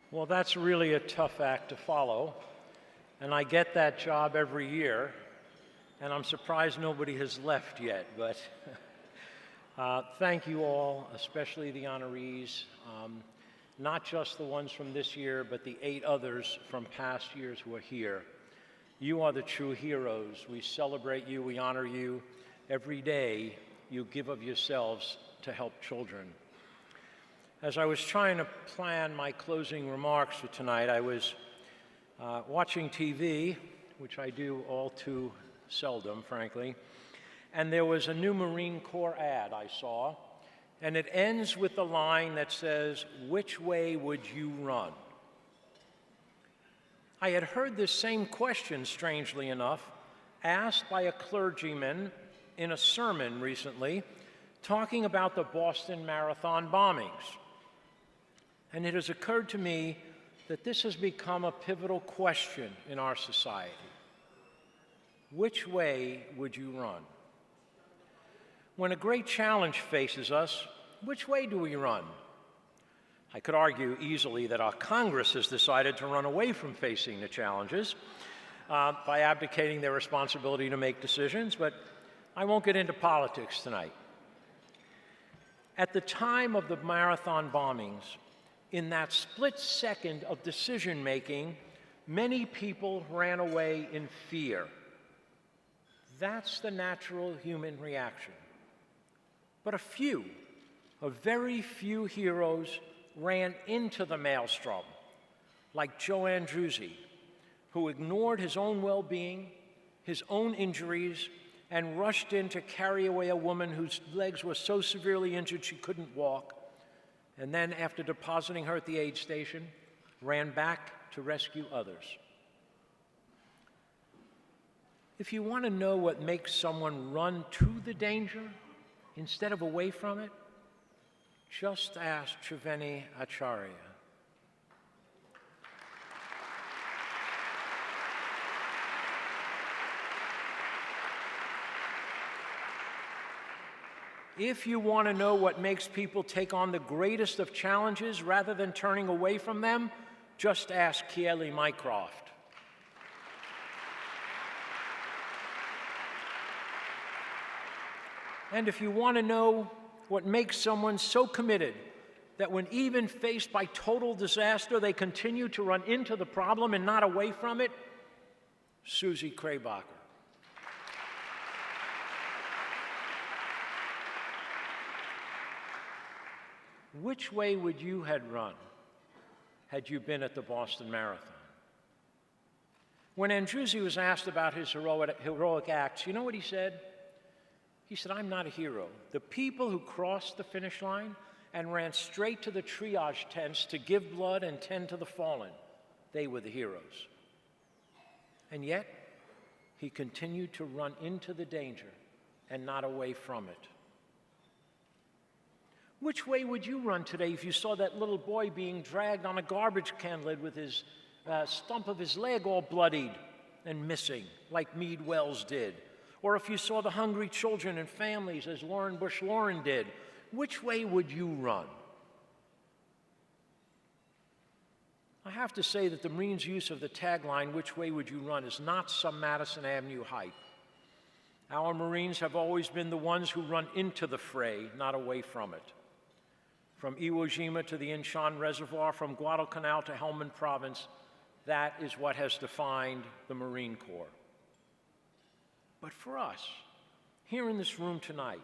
Well, that's really a tough act to follow, and I get that job every year, and I'm surprised nobody has left yet, but thank you all, especially the honorees, not just the ones from this year, but the 8 others from past years who are here. You are the true heroes. We celebrate you, we honor you. Every day, you give of yourselves to help children. As I was trying to plan my closing remarks for tonight, I was watching TV, which I do all too seldom, frankly, and there was a new Marine Corps ad I saw, and it ends with the line that says, "Which way would you run?" I had heard this same question, strangely enough, asked by a clergyman in a sermon recently, talking about the Boston Marathon bombings. And it has occurred to me that this has become a pivotal question in our society. Which way would you run? When a great challenge faces us, which way do we run? I could argue easily that our Congress has decided to run away from facing the challenges by abdicating their responsibility to make decisions, but I won't get into politics tonight. At the time of the marathon bombings, in that split second of decision-making, many people ran away in fear. That's the natural human reaction. But a very few heroes ran into the maelstrom, like Joe Andruzzi, who ignored his own well-being, his own injuries, and rushed in to carry away a woman whose legs were so severely injured she couldn't walk, and then, after depositing her at the aid station, ran back to rescue others. If you want to know what makes someone run to the danger instead of away from it, just ask Triveni Acharya. If you want to know what makes people take on the greatest of challenges rather than turning away from them, just ask Kiely Mycroft. And if you want to know what makes someone so committed that when even faced by total disaster, they continue to run into the problem and not away from it, Susie Kraybacher. Which way would you have run had you been at the Boston Marathon? When Andruzzi was asked about his heroic acts, you know what he said? He said, "I'm not a hero. The people who crossed the finish line and ran straight to the triage tents to give blood and tend to the fallen, they were the heroes." And yet, he continued to run into the danger and not away from it. Which way would you run today if you saw that little boy being dragged on a garbage can lid with his stump of his leg all bloodied and missing, like Meade Wells did? Or if you saw the hungry children and families, as Lauren Bush Lauren did, which way would you run? I have to say that the Marines' use of the tagline, "Which way would you run?" is not some Madison Avenue hype. Our Marines have always been the ones who run into the fray, not away from it. From Iwo Jima to the Inchon Reservoir, from Guadalcanal to Helmand Province, that is what has defined the Marine Corps. But for us, here in this room tonight,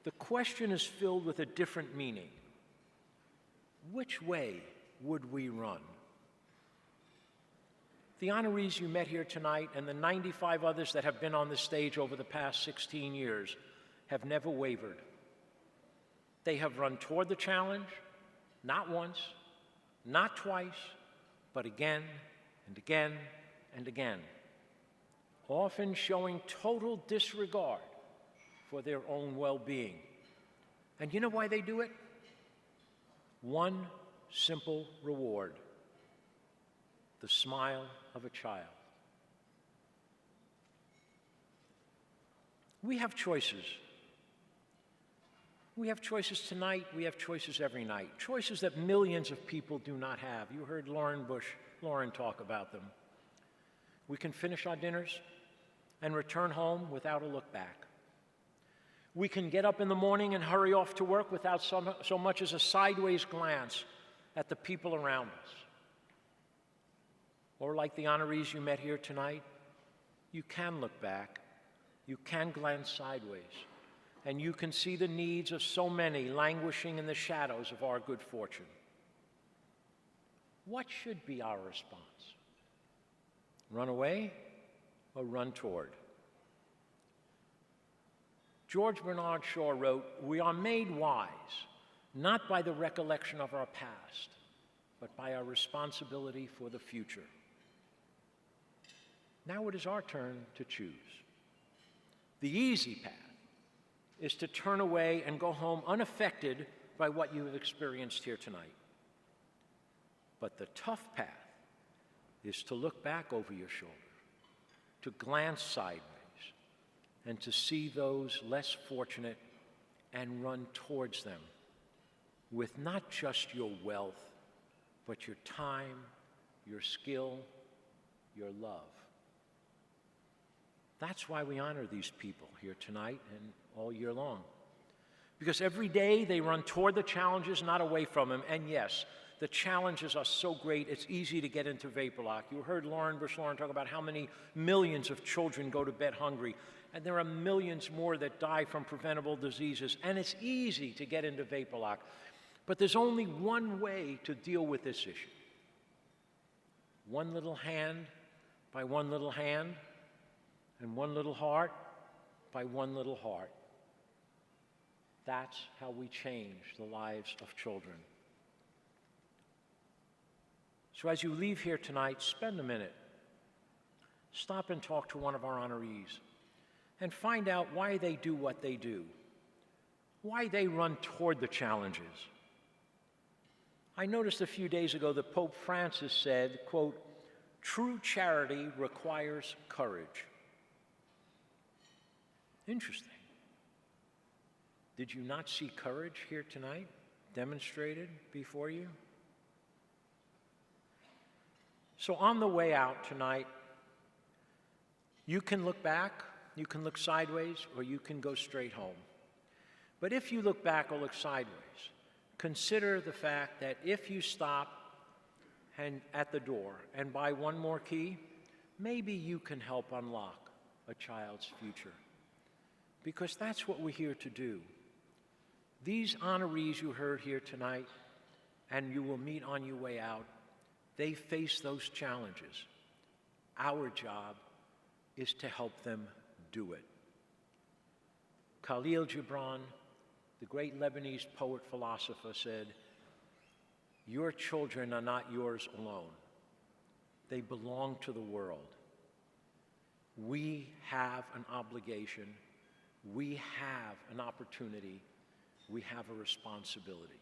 the question is filled with a different meaning. Which way would we run? The honorees you met here tonight and the 95 others that have been on the stage over the past 16 years have never wavered. They have run toward the challenge, not once, not twice, but again and again and again, often showing total disregard for their own well-being. And you know why they do it? One simple reward: the smile of a child. We have choices. We have choices tonight, we have choices every night, choices that millions of people do not have. You heard Lauren talk about them. We can finish our dinners and return home without a look back. We can get up in the morning and hurry off to work without so much as a sideways glance at the people around us. Or like the honorees you met here tonight, you can look back, you can glance sideways, and you can see the needs of so many languishing in the shadows of our good fortune. What should be our response? Run away or run toward? George Bernard Shaw wrote, "We are made wise, not by the recollection of our past, but by our responsibility for the future." Now it is our turn to choose. The easy path is to turn away and go home unaffected by what you have experienced here tonight. But the tough path is to look back over your shoulder, to glance sideways, and to see those less fortunate and run towards them with not just your wealth, but your time, your skill, your love. That's why we honor these people here tonight and all year long. Because every day they run toward the challenges, not away from them. And yes, the challenges are so great, it's easy to get into vapor lock. You heard Lauren talk about how many millions of children go to bed hungry. And there are millions more that die from preventable diseases. And it's easy to get into vapor lock. But there's only one way to deal with this issue. One little hand by one little hand, and one little heart by one little heart. That's how we change the lives of children. So as you leave here tonight, spend a minute. Stop and talk to one of our honorees and find out why they do what they do, why they run toward the challenges. I noticed a few days ago that Pope Francis said, quote, "True charity requires courage." Interesting. Did you not see courage here tonight demonstrated before you? So on the way out tonight, you can look back, you can look sideways, or you can go straight home. But if you look back or look sideways, consider the fact that if you stop at the door and buy one more key, maybe you can help unlock a child's future. Because that's what we're here to do. These honorees you heard here tonight, and you will meet on your way out, they face those challenges. Our job is to help them do it. Khalil Gibran, the great Lebanese poet-philosopher, said, "Your children are not yours alone. They belong to the world. We have an obligation. We have an opportunity. We have a responsibility."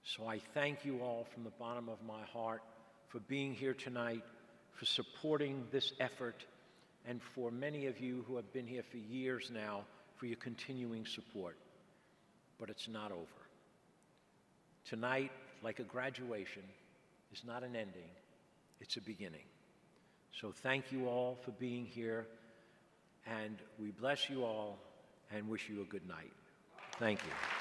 So I thank you all from the bottom of my heart for being here tonight, for supporting this effort, and for many of you who have been here for years now, for your continuing support. But it's not over. Tonight, like a graduation, is not an ending, it's a beginning. So thank you all for being here. And we bless you all and wish you a good night. Thank you.